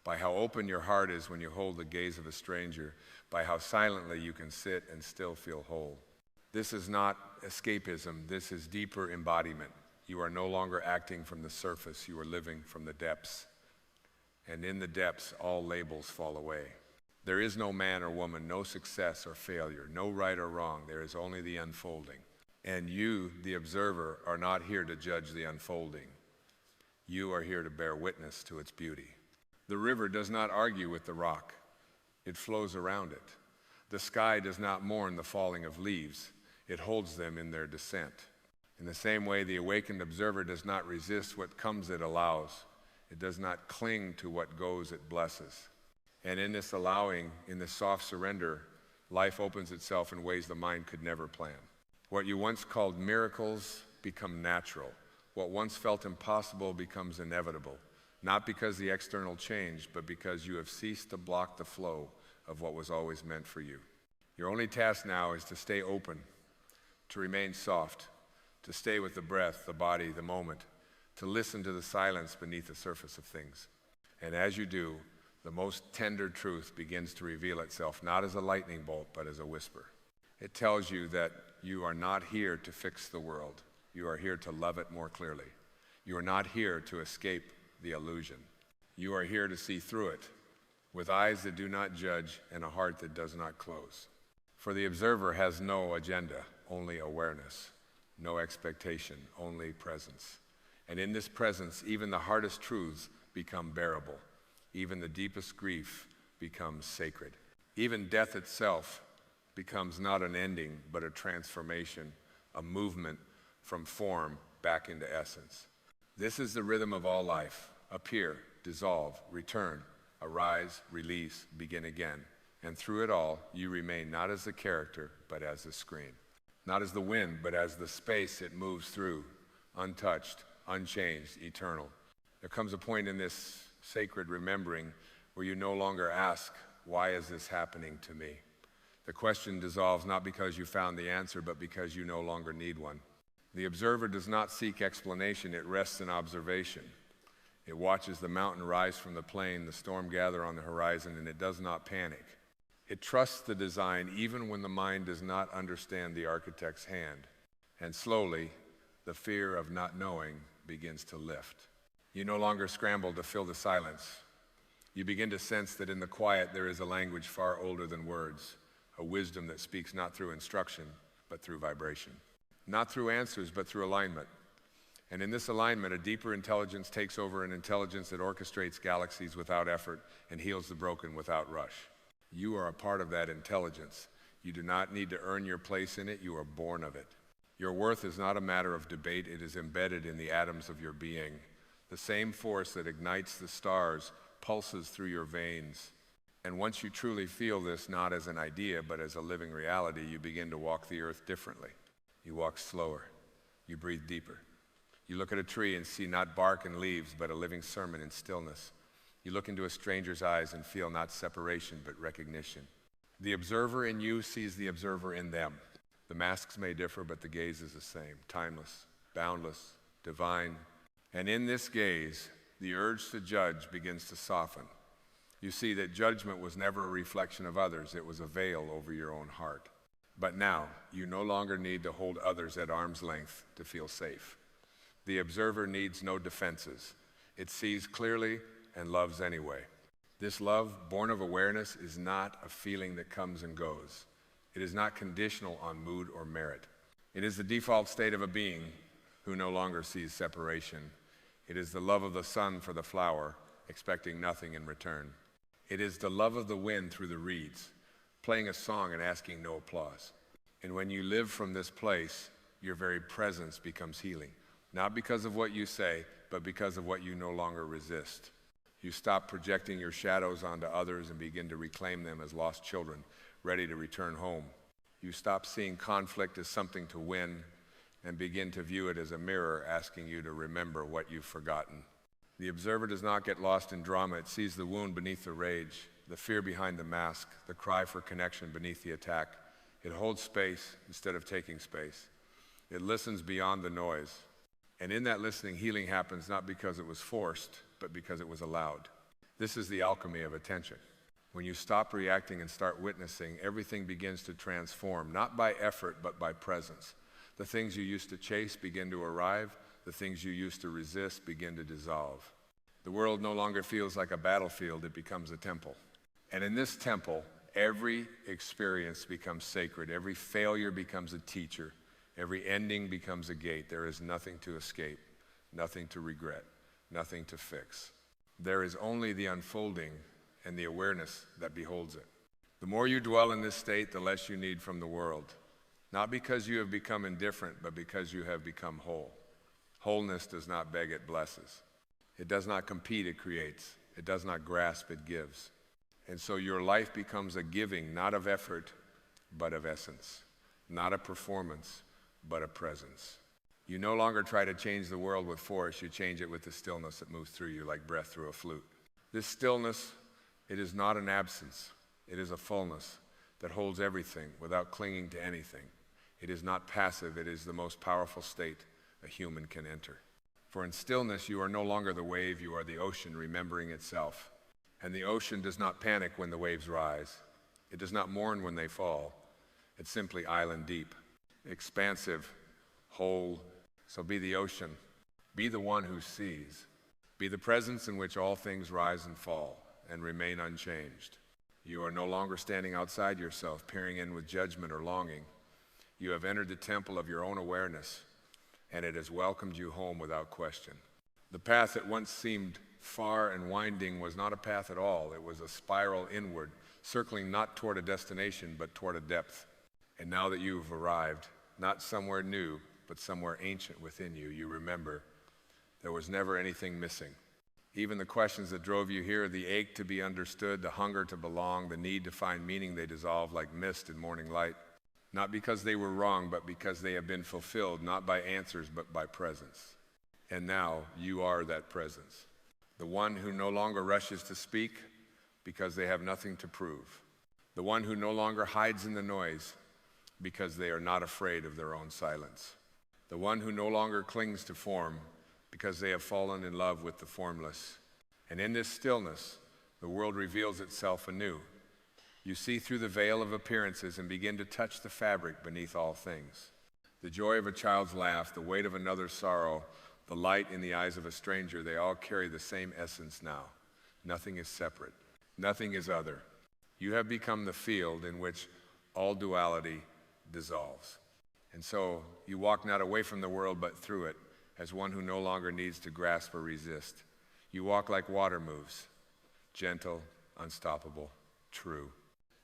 by how open your heart is when you hold the gaze of a stranger, by how silently you can sit and still feel whole. This is not escapism, this is deeper embodiment. You are no longer acting from the surface, you are living from the depths. And in the depths, all labels fall away. There is no man or woman, no success or failure, no right or wrong. There is only the unfolding. And you, the observer, are not here to judge the unfolding. You are here to bear witness to its beauty. The river does not argue with the rock. It flows around it. The sky does not mourn the falling of leaves. It holds them in their descent. In the same way, the awakened observer does not resist what comes, it allows. It does not cling to what goes, it blesses. And in this allowing, in this soft surrender, life opens itself in ways the mind could never plan. What you once called miracles become natural. What once felt impossible becomes inevitable. Not because the external changed, but because you have ceased to block the flow of what was always meant for you. Your only task now is to stay open, to remain soft, to stay with the breath, the body, the moment, to listen to the silence beneath the surface of things. And as you do, the most tender truth begins to reveal itself, not as a lightning bolt, but as a whisper. It tells you that you are not here to fix the world. You are here to love it more clearly. You are not here to escape the illusion. You are here to see through it, with eyes that do not judge and a heart that does not close. For the observer has no agenda, only awareness, no expectation, only presence. And in this presence, even the hardest truths become bearable. Even the deepest grief becomes sacred. Even death itself becomes not an ending, but a transformation, a movement from form back into essence. This is the rhythm of all life. Appear, dissolve, return, arise, release, begin again. And through it all, you remain not as the character, but as the screen. Not as the wind, but as the space it moves through, untouched, unchanged, eternal. There comes a point in this sacred remembering where you no longer ask, why is this happening to me? The question dissolves not because you found the answer, but because you no longer need one. The observer does not seek explanation, it rests in observation. It watches the mountain rise from the plain, the storm gather on the horizon, and it does not panic. It trusts the design even when the mind does not understand the architect's hand. And slowly, the fear of not knowing begins to lift. You no longer scramble to fill the silence. You begin to sense that in the quiet there is a language far older than words, a wisdom that speaks not through instruction, but through vibration. Not through answers, but through alignment. And in this alignment, a deeper intelligence takes over, an intelligence that orchestrates galaxies without effort and heals the broken without rush. You are a part of that intelligence. You do not need to earn your place in it, you are born of it. Your worth is not a matter of debate, it is embedded in the atoms of your being. The same force that ignites the stars pulses through your veins. And once you truly feel this, not as an idea, but as a living reality, you begin to walk the earth differently. You walk slower. You breathe deeper. You look at a tree and see not bark and leaves, but a living sermon in stillness. You look into a stranger's eyes and feel not separation, but recognition. The observer in you sees the observer in them. The masks may differ, but the gaze is the same, timeless, boundless, divine. And in this gaze, the urge to judge begins to soften. You see that judgment was never a reflection of others, it was a veil over your own heart. But now, you no longer need to hold others at arm's length to feel safe. The observer needs no defenses. It sees clearly and loves anyway. This love, born of awareness, is not a feeling that comes and goes. It is not conditional on mood or merit. It is the default state of a being who no longer sees separation. It is the love of the sun for the flower, expecting nothing in return. It is the love of the wind through the reeds, playing a song and asking no applause. And when you live from this place, your very presence becomes healing. Not because of what you say, but because of what you no longer resist. You stop projecting your shadows onto others and begin to reclaim them as lost children, ready to return home. You stop seeing conflict as something to win and begin to view it as a mirror asking you to remember what you've forgotten. The observer does not get lost in drama. It sees the wound beneath the rage, the fear behind the mask, the cry for connection beneath the attack. It holds space instead of taking space. It listens beyond the noise. And in that listening, healing happens not because it was forced, but because it was allowed. This is the alchemy of attention. When you stop reacting and start witnessing, everything begins to transform, not by effort, but by presence. The things you used to chase begin to arrive. The things you used to resist begin to dissolve. The world no longer feels like a battlefield, it becomes a temple. And in this temple, every experience becomes sacred. Every failure becomes a teacher. Every ending becomes a gate. There is nothing to escape, nothing to regret, nothing to fix. There is only the unfolding and the awareness that beholds it. The more you dwell in this state, the less you need from the world. Not because you have become indifferent, but because you have become whole. Wholeness does not beg, it blesses. It does not compete, it creates. It does not grasp, it gives. And so your life becomes a giving, not of effort, but of essence. Not a performance, but a presence. You no longer try to change the world with force, you change it with the stillness that moves through you like breath through a flute. This stillness, it is not an absence, it is a fullness that holds everything without clinging to anything. It is not passive, it is the most powerful state a human can enter. For in stillness, you are no longer the wave, you are the ocean remembering itself. And the ocean does not panic when the waves rise. It does not mourn when they fall. It's simply island deep, expansive, whole. So be the ocean. Be the one who sees. Be the presence in which all things rise and fall and remain unchanged. You are no longer standing outside yourself, peering in with judgment or longing. You have entered the temple of your own awareness, and it has welcomed you home without question. The path that once seemed far and winding was not a path at all. It was a spiral inward, circling not toward a destination, but toward a depth. And now that you have arrived, not somewhere new, but somewhere ancient within you, you remember there was never anything missing. Even the questions that drove you here, the ache to be understood, the hunger to belong, the need to find meaning, they dissolve like mist in morning light. Not because they were wrong, but because they have been fulfilled, not by answers, but by presence. And now you are that presence. The one who no longer rushes to speak because they have nothing to prove. The one who no longer hides in the noise because they are not afraid of their own silence. The one who no longer clings to form because they have fallen in love with the formless. And in this stillness, the world reveals itself anew. You see through the veil of appearances and begin to touch the fabric beneath all things. The joy of a child's laugh, the weight of another's sorrow, the light in the eyes of a stranger, they all carry the same essence now. Nothing is separate. Nothing is other. You have become the field in which all duality dissolves. And so you walk not away from the world but through it, as one who no longer needs to grasp or resist. You walk like water moves, gentle, unstoppable, true.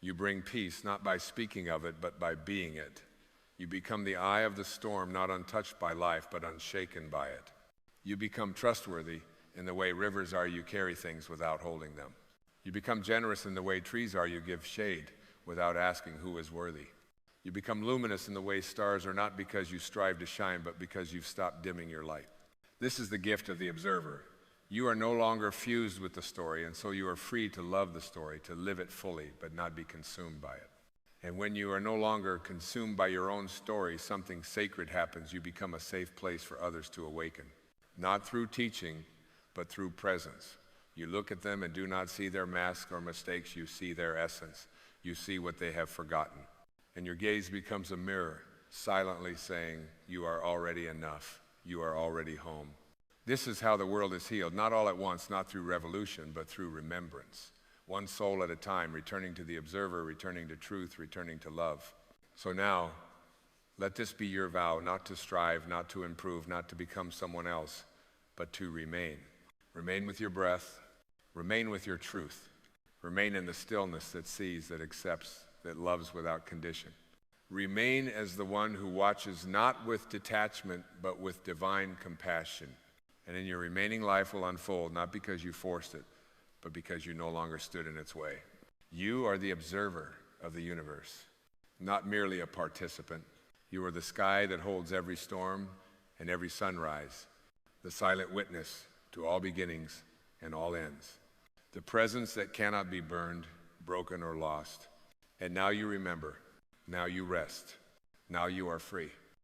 You bring peace not by speaking of it, but by being it. You become the eye of the storm, not untouched by life, but unshaken by it. You become trustworthy in the way rivers are. You carry things without holding them. You become generous in the way trees are. You give shade without asking who is worthy. You become luminous in the way stars are, not because you strive to shine, but because you've stopped dimming your light. This is the gift of the observer. You are no longer fused with the story, and so you are free to love the story, to live it fully, but not be consumed by it. And when you are no longer consumed by your own story, something sacred happens. You become a safe place for others to awaken. Not through teaching, but through presence. You look at them and do not see their masks or mistakes. You see their essence. You see what they have forgotten. And your gaze becomes a mirror, silently saying, you are already enough. You are already home. This is how the world is healed, not all at once, not through revolution, but through remembrance. One soul at a time, returning to the observer, returning to truth, returning to love. So now, let this be your vow, not to strive, not to improve, not to become someone else, but to remain. Remain with your breath. Remain with your truth. Remain in the stillness that sees, that accepts, that loves without condition. Remain as the one who watches not with detachment, but with divine compassion. And in your remaining life will unfold, not because you forced it, but because you no longer stood in its way. You are the observer of the universe, not merely a participant. You are the sky that holds every storm and every sunrise, the silent witness to all beginnings and all ends, the presence that cannot be burned, broken, or lost. And now you remember, now you rest, now you are free.